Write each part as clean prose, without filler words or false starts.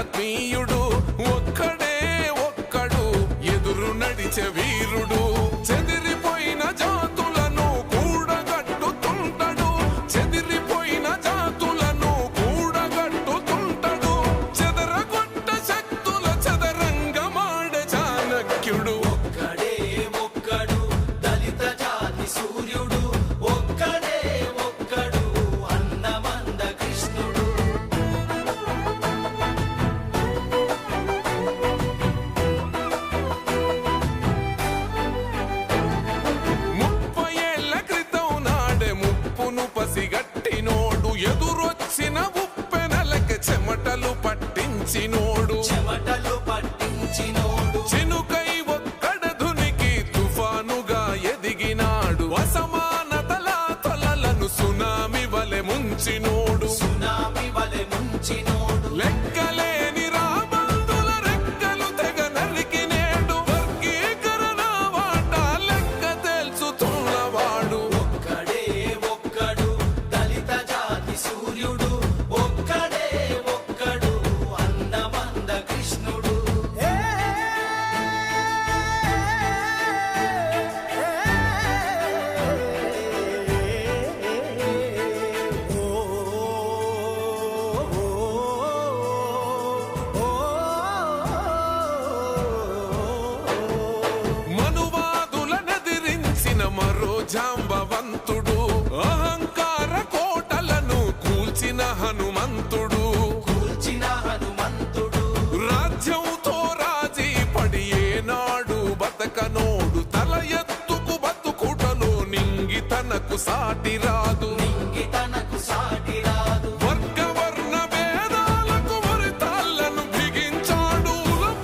ఆత్మీయుడు ఒక్కడే ఒక్కడు ఎదురు నడిచే వీరుడు చెదిరిపోయిన జాతులను కూడగట్టుతుంటాడు చెదిరిపోయిన జాతులను కూడగట్టుతుంటాడు చెదరగొట్ట శక్తుల చదరంగమాడే చాణక్యుడు ఒక్కడే ఒక్కడు దళిత జాతి సూర్యుడు ఒక్కడే ఒక్కడు అన్నమంద కృష్ణుడు పసిగట్టినోడు ఎదురొచ్చిన ఉప్పెనలకి చెమటలు పట్టించినోడు చినుకై ఒక్కడ ధునికి తుఫానుగా ఎదిగినాడు అసమానతల తలలను సునామీ వలె ముంచినోడు లెక్కలేని రాబందుల రెక్కలు తెగ నరికినేడు వర్గీకరణ వాట లెక్క తెలుసుతున్నవాడు సూర్యుడు ఒక్కడే ఒక్కడు అన్నమంద కృష్ణుడు మనువాదులనెదిరించిన మరో జాంబవంతుడు అహంకార కోటలను కూల్చిన హనుమంతుడు రాజ్యంతో రాజీ పడి ఏనాడు బతకనోడు తల ఎత్తుకు బతుకుటలో నింగి తనకు సాటి రాదు వర్గవర్ణ భేదాలకు వరితాళ్లను బిగించాడు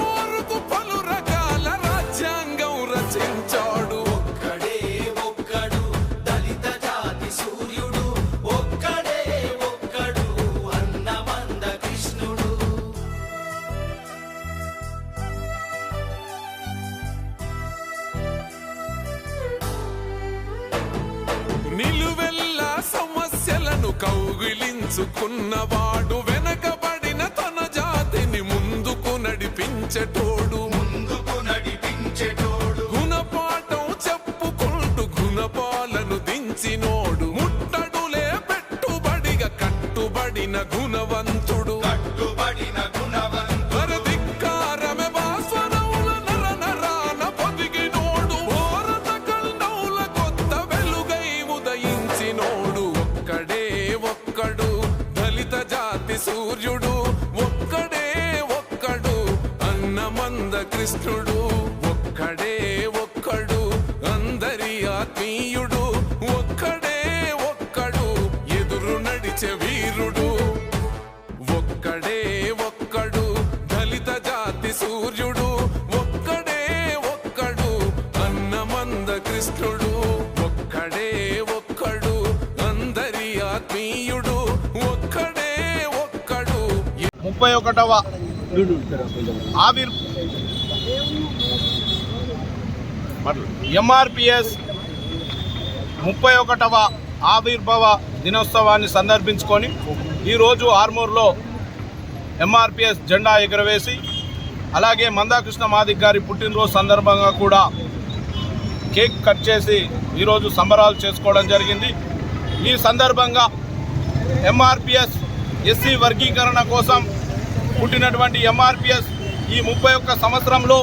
పోరుకు పలు రకాల రాజ్యాంగం రచించాడు ఒక్కడే ఒక్కడు దళిత జాతి సూర్యుడు ఒక్కడే ఒక్కడు అన్నమంద కృష్ణుడు నిలువెల్ల సమస్యలను కౌగిలించుకున్నవాడు వెనకబడిన తన జాతిని ముందుకు నడిపించేటోడు గుణపాఠం చెప్పుకుంటూ గుణపాలను దించినోడు ముట్టడులే పెట్టుబడిగా కట్టుబడిన గుణవంతుడు ధిక్కారమే భాస్వరముల నర నరాన పొదిగినోడు భారత ఖండముల కొత్త వెలుగై ఉదయించినోడు ఒక్కడే ఒక్కడు దళిత జాతి సూర్యుడు ఒక్కడే ఒక్కడు అన్నమంద కృష్ణుడు ఒక్కడే ఒక్కడు అందరి ఆత్మీయుడు ఒక్కడే ఒక్కడు ఎదురు నడిచే వీరుడు ఒక్కడే ఒక్కడు దళిత జాతి సూర్యుడు ఒక్కడే ఒక్కడు అన్నమంద కృష్ణుడు ఒక్కడే ఒక్కడు అందరి ఆత్మీయుడు ఒక్కడే ఒక్కడు 31వ ఎంఆర్పిఎస్ 31వ ఆవిర్భావ దినోత్సవాన్ని సందర్భించుకొని ఈరోజు ఆర్మూర్లో ఎంఆర్పిఎస్ జెండా ఎగురవేసి అలాగే మందాకృష్ణ మాదిక్ గారి పుట్టినరోజు సందర్భంగా కూడా కేక్ కట్ చేసి ఈరోజు సంబరాలు చేసుకోవడం జరిగింది. ఈ సందర్భంగా ఎంఆర్పిఎస్ ఎస్సీ వర్గీకరణ కోసం పుట్టినటువంటి ఎంఆర్పిఎస్ ఈ 31 సంవత్సరంలో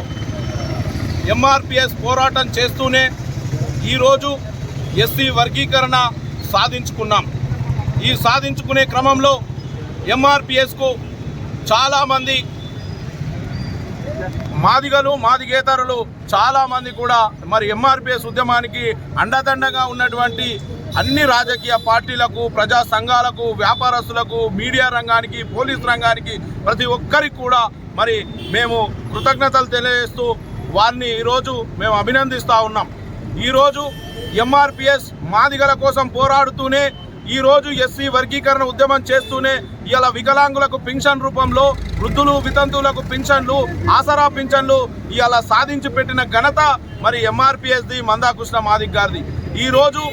ఎంఆర్పిఎస్ పోరాటం చేస్తూనే ఈరోజు ఎస్సీ వర్గీకరణ సాధించుకున్నాం. ఈ సాధించుకునే క్రమంలో ఎంఆర్పిఎస్కు చాలామంది మాదిగలు మాదిగేతరులు చాలామంది కూడా మరి ఎంఆర్పిఎస్ ఉద్యమానికి అండదండగా ఉన్నటువంటి అన్ని రాజకీయ పార్టీలకు ప్రజా సంఘాలకు వ్యాపారస్తులకు మీడియా రంగానికి పోలీస్ రంగానికి ప్రతి ఒక్కరికి కూడా మరి మేము కృతజ్ఞతలు తెలియజేస్తూ వారిని ఈరోజు మేము అభినందిస్తూ ఉన్నాం. ఈరోజు ఎంఆర్పిఎస్ మాదిగల కోసం పోరాడుతూనే ఈరోజు ఎస్సీ వర్గీకరణ ఉద్యమం చేస్తూనే ఇలా వికలాంగులకు పింఛన్ రూపంలో వృద్ధులు వితంతువులకు పింఛన్లు ఆసరా పింఛన్లు ఇలా సాధించి పెట్టిన ఘనత మరి ఎంఆర్పిఎస్ది మందాకృష్ణ మాదిక్ గారిది. ఈరోజు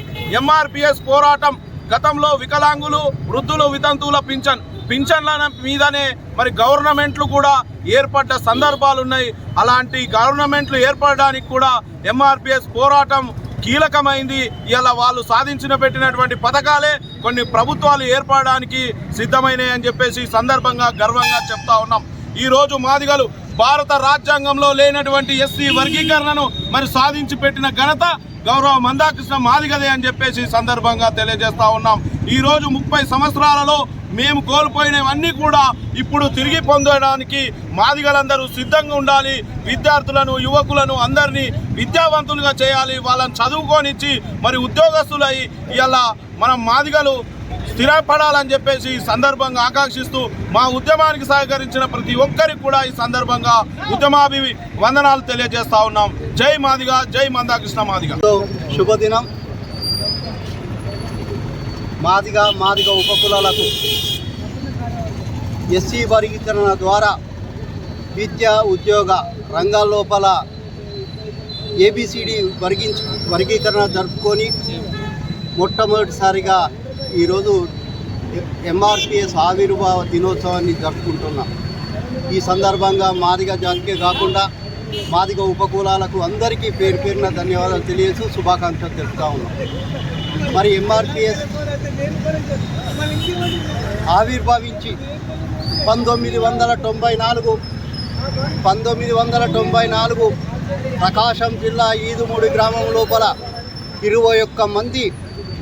ఎంఆర్పిఎస్ పోరాటం గతంలో వికలాంగులు వృద్ధులు వితంతువుల పింఛన్ పింఛన్ల మీదనే మరి గవర్నమెంట్లు కూడా ఏర్పడ్డ సందర్భాలు ఉన్నాయి. అలాంటి గవర్నమెంట్లు ఏర్పడడానికి కూడా ఎంఆర్పిఎస్ పోరాటం కీలకమైంది. ఇలా వాళ్ళు పెట్టినటువంటి పథకాలే కొన్ని ప్రభుత్వాలు ఏర్పడడానికి సిద్ధమైనవి అని చెప్పేసి సందర్భంగా గర్వంగా చెప్తా ఉన్నాం. ఈరోజు మాదిగలు భారత రాజ్యాంగంలో లేనటువంటి ఎస్సీ వర్గీకరణను మరి సాధించి పెట్టిన ఘనత గౌరవ మందాకృష్ణ మాదిగదే అని చెప్పేసి సందర్భంగా తెలియజేస్తా ఉన్నాం. ఈరోజు 30 సంవత్సరాలలో మేము కోల్పోయినవన్నీ కూడా ఇప్పుడు తిరిగి పొందడానికి మాదిగలందరూ సిద్ధంగా ఉండాలి. విద్యార్థులను యువకులను అందరినీ విద్యావంతులుగా చేయాలి. వాళ్ళని చదువుకోనిచ్చి మరి ఉద్యోగస్తులై ఇలా మనం మాదిగలు స్థిరపడాలని చెప్పేసి ఈ సందర్భంగా ఆకాంక్షిస్తూ మా ఉద్యమానికి సహకరించిన ప్రతి ఒక్కరికి కూడా ఈ సందర్భంగా వందనాలు తెలియజేస్తా ఉన్నాం. జై మాదిగ, జై మందాకృష్ణ మాదిగ. శుభదినం. మాదిగ ఉపకులాలకు ఎస్సీ వర్గీకరణ ద్వారా విద్య ఉద్యోగ రంగాల లోపల ఏబిసిడి వర్గీకరణ జరుపుకొని మొట్టమొదటిసారిగా ఈరోజు ఎంఆర్పిఎస్ ఆవిర్భావ దినోత్సవాన్ని జరుపుకుంటున్నాం. ఈ సందర్భంగా మాదిగ జాతికే కాకుండా మాదిగ ఉపకులాలకు అందరికీ పేరు పేరున ధన్యవాదాలు తెలియజేస్తూ శుభాకాంక్షలు తెలుపుతా ఉన్నాం. మరి ఎంఆర్పిఎస్ ఆవిర్భవించి 1994 ప్రకాశం జిల్లా ఈదుమూడి గ్రామం లోపల 21 మంది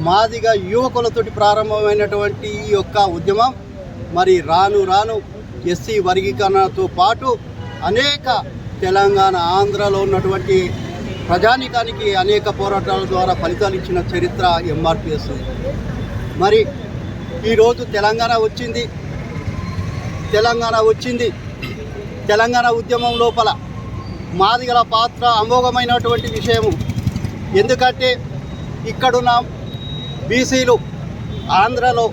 మాదిగ యువకులతోటి ప్రారంభమైనటువంటి ఈ యొక్క ఉద్యమం మరి రాను రాను ఎస్సీ వర్గీకరణతో పాటు అనేక తెలంగాణ ఆంధ్రలో ఉన్నటువంటి ప్రజానీకానికి అనేక పోరాటాల ద్వారా ఫలితాలు ఇచ్చిన చరిత్ర ఎంఆర్పిఎస్. మరి ఈరోజు తెలంగాణ వచ్చింది. తెలంగాణ ఉద్యమం లోపల మాదిగల పాత్ర అమోఘమైనటువంటి విషయము. ఎందుకంటే ఇక్కడున్న బీసీలు ఆంధ్రలో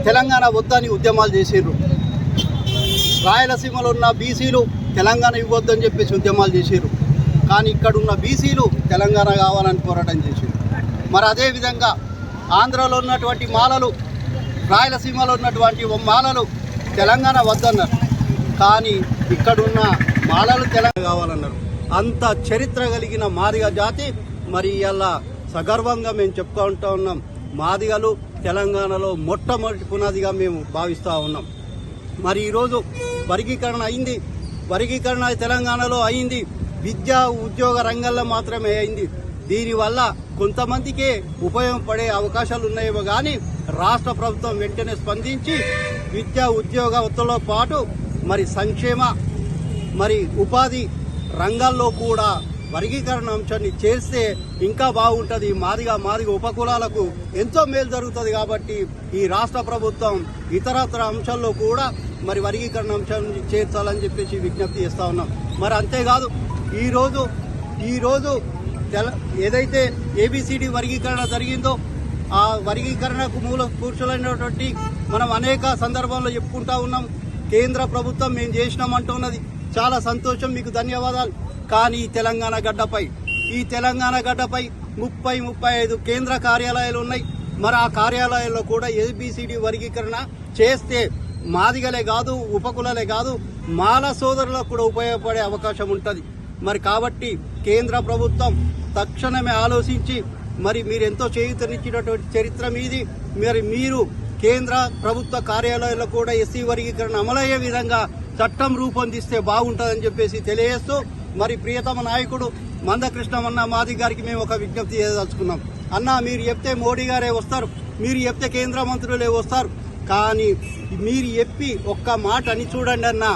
తెలంగాణ వద్దని ఉద్యమాలు చేసిర్రు. రాయలసీమలో ఉన్న బీసీలు తెలంగాణ ఇవ్వద్దని చెప్పేసి ఉద్యమాలు చేసిర్రు. కానీ ఇక్కడున్న బీసీలు తెలంగాణ కావాలని పోరాటం చేసిర్రు. మరి అదేవిధంగా ఆంధ్రలో ఉన్నటువంటి మాలలు, రాయలసీమలో ఉన్నటువంటి మాలలు తెలంగాణ వద్దన్నారు. కానీ ఇక్కడున్న మాలలు తెలంగాణ కావాలన్నారు. అంత చరిత్ర కలిగిన మాదిగ జాతి మరి ఇలా సగర్వంగా మేము చెప్పుకుంటూ ఉన్నాం. మాదిగలు తెలంగాణలో మొట్టమొదటి పునాదిగా మేము భావిస్తూ ఉన్నాం. మరి ఈరోజు వర్గీకరణ తెలంగాణలో అయింది. విద్యా ఉద్యోగ రంగంలో మాత్రమే అయింది. దీనివల్ల కొంతమందికే ఉపయోగపడే అవకాశాలు ఉన్నాయేమో కానీ రాష్ట్ర ప్రభుత్వం వెంటనే స్పందించి విద్యా ఉద్యోగంతో పాటు మరి సంక్షేమ మరి ఉపాధి రంగాల్లో కూడా వర్గీకరణ అంశాన్ని చేస్తే ఇంకా బాగుంటుంది. మాదిగ ఉపకులాలకు ఎంతో మేలు జరుగుతుంది. కాబట్టి ఈ రాష్ట్ర ప్రభుత్వం ఇతరత్ర అంశాల్లో కూడా మరి వర్గీకరణ అంశాన్ని చేర్చాలని చెప్పేసి విజ్ఞప్తి చేస్తా ఉన్నాం. మరి అంతేకాదు ఈరోజు ఏదైతే ఏబిసిడి వర్గీకరణ జరిగిందో ఆ వర్గీకరణకు మూల పురుషులైనటువంటి మనం అనేక సందర్భంలో చెప్పుకుంటా ఉన్నాం. కేంద్ర ప్రభుత్వం మేము చేసినామంటున్నది. చాలా సంతోషం, మీకు ధన్యవాదాలు. కానీ ఈ తెలంగాణ గడ్డపై 35 కేంద్ర కార్యాలయాలు ఉన్నాయి. మరి ఆ కార్యాలయాల్లో కూడా ఏబిసిడి వర్గీకరణ చేస్తే మాదిగలే కాదు, ఉపకులలే కాదు, మాల సోదరులకు కూడా ఉపయోగపడే అవకాశం ఉంటుంది. మరి కాబట్టి కేంద్ర ప్రభుత్వం తక్షణమే ఆలోచించి మరి మీరు ఎంతో చేయూతనిచ్చినటువంటి చరిత్ర మీది. మరి మీరు కేంద్ర ప్రభుత్వ కార్యాలయాల్లో కూడా ఎస్సీ వర్గీకరణ అమలయ్యే విధంగా చట్టం రూపొందిస్తే బాగుంటుందని చెప్పేసి తెలియజేస్తూ మరి ప్రియతమ నాయకుడు మందకృష్ణ మాదిగ గారికి మేము ఒక విజ్ఞప్తి చేయదలుచుకున్నాం. అన్న, మీరు చెప్తే మోడీ గారే వస్తారు, మీరు చెప్తే కేంద్ర మంత్రులే వస్తారు. కానీ మీరు చెప్పి ఒక్క మాట అని చూడండి అన్న,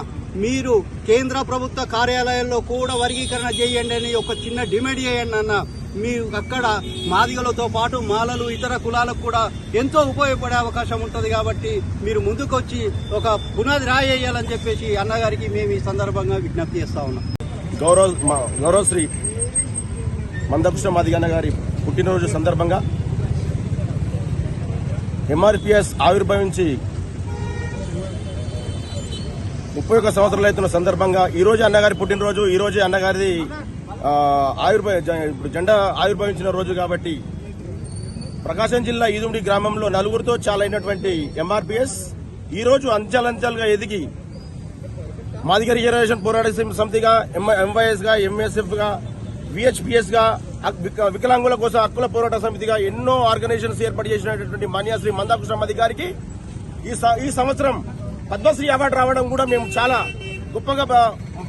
మీరు కేంద్ర ప్రభుత్వ కార్యాలయాల్లో కూడా వర్గీకరణ చేయండి అని ఒక చిన్న డిమాండ్ చేయండి అన్న. మీరు అక్కడ మాదిగలతో పాటు మాలలు ఇతర కులాలకు కూడా ఎంతో ఉపయోగపడే అవకాశం ఉంటుంది. కాబట్టి మీరు ముందుకొచ్చి ఒక పునాది రాయేయాలని చెప్పేసి అన్నగారికి మేము ఈ సందర్భంగా విజ్ఞప్తి చేస్తా ఉన్నాం. గౌరవశ్రీ మందకృష్ణ మాదిగ గారి పుట్టినరోజు సందర్భంగా ఎంఆర్పిఎస్ ఆవిర్భవించి 31 సంవత్సరాలు అవుతున్న సందర్భంగా ఈరోజు అన్నగారి పుట్టినరోజు, ఈరోజు అన్నగారిది ఇప్పుడు జెండా ఆవిర్భవించిన రోజు కాబట్టి ప్రకాశం జిల్లా ఈదుమూడి గ్రామంలో 4గురితో చాలైనటువంటి ఎంఆర్పిఎస్ ఈ రోజు అంచెలంచెలుగా ఎదిగి మాదిగ రిజర్వేషన్ పోరాట సమితిగా, ఎంవైఎస్ గా, ఎంఎస్ఎఫ్ గా, విహెచ్పిఎస్ గా, వికలాంగుల కోసం హక్కుల పోరాట సమితిగా ఎన్నో ఆర్గనైజేషన్స్ ఏర్పాటు చేసినటువంటి మాన్యశ్రీ మందాకృష్ణ గారికి ఈ సంవత్సరం పద్మశ్రీ అవార్డు రావడం కూడా మేము చాలా గొప్పగా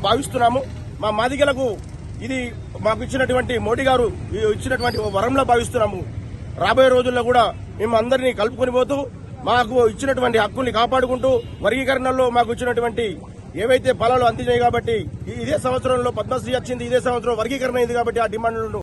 భావిస్తున్నాము. మా మాదిగలకు ఇది మాకు ఇచ్చినటువంటి మోడీ గారు ఇచ్చినటువంటి వరంలా భావిస్తున్నాము. రాబోయే రోజుల్లో కూడా మేము అందరినీ కలుపుకొని పోతూ మాకు ఇచ్చినటువంటి హక్కుల్ని కాపాడుకుంటూ వర్గీకరణలో మాకు ఇచ్చినటువంటి ఏవైతే ఫలాలు అందించాయి కాబట్టి ఇదే సంవత్సరంలో పద్మశ్రీ వచ్చింది, ఇదే సంవత్సరం వర్గీకరణ అయింది కాబట్టి ఆ డిమాండ్లను